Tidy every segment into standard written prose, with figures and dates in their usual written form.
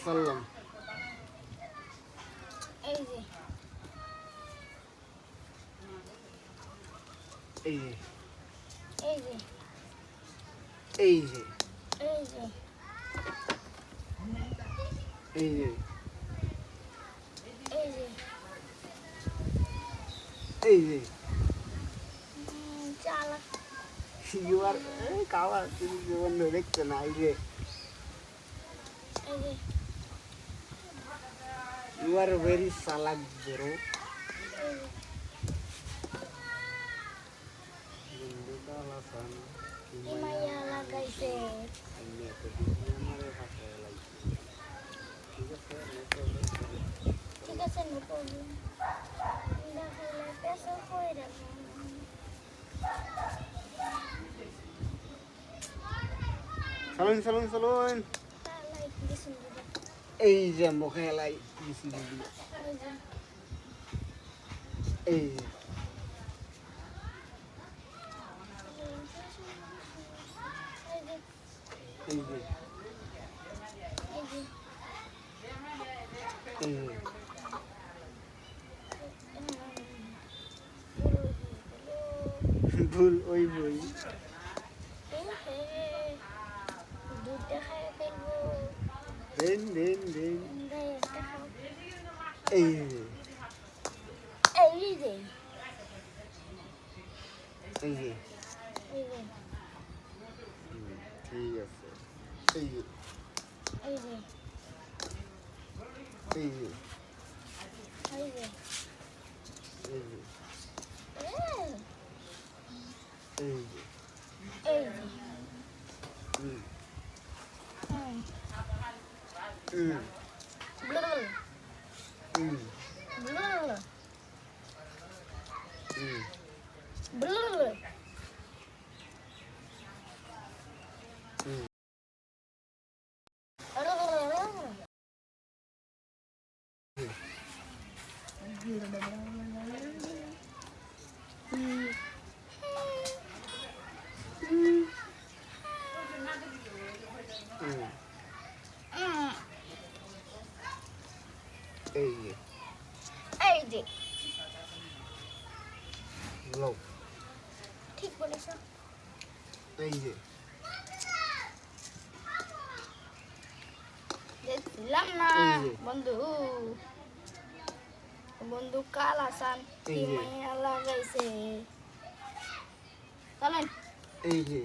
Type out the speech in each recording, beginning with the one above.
চললাম। এই যে এই যে এই যে এই যে এই যে এই যে এই যে এই যে চালাক ইউ আর কাওয়া তুমি জীবন দেখছো না এই যে এই যে ইউ আর ভেরি চালাক ব্রো। এই যে বন্ধুটা লাসান মাইয়া লাগাইছে আমি এত দিন আমারে ফাটায় লাগছে। ঠিক আছে ঠিক আছে নো প্রবলেম দেখাইলে পেশা কই রাখবো চলুন চলুন চলুন। লাইক দিছেন দিদা এই যে মুখে লাই দিছি দিদি। এই যে এই যে এই যে এই যে এই যে এই যে ভুল ওই বই। দুধটা খাই ফেলবো দেন দেন দেন একটা খাও এই যে এই যে এই যে এই যে ঠিক আছে এই যে এই যে এই যে এই যে এই যে এই যে এই যে হুম হুম হুম ব্লু হুম ব্লু হুম ব্লু হুম হুম এই যে এই যে লোক ঠিক বলেছ এই যে দেখছিলাম না এই যে। বন্ধু বন্ধু কাল আসান কি এই যে। মাইয়া লাগাইছে চলেন এই যে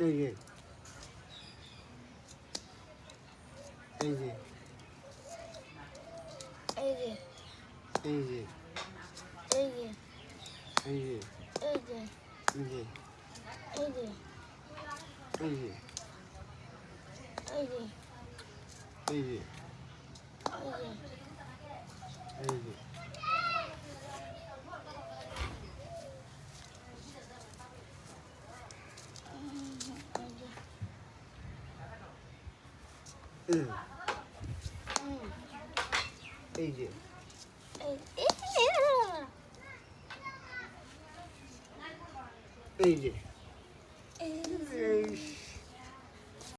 এই যে এই যে এই যে এই যে এই যে এই যে এই যে এই যে এই যে এই যে এই যে এই যে এই যে এই যে এই যে এই যে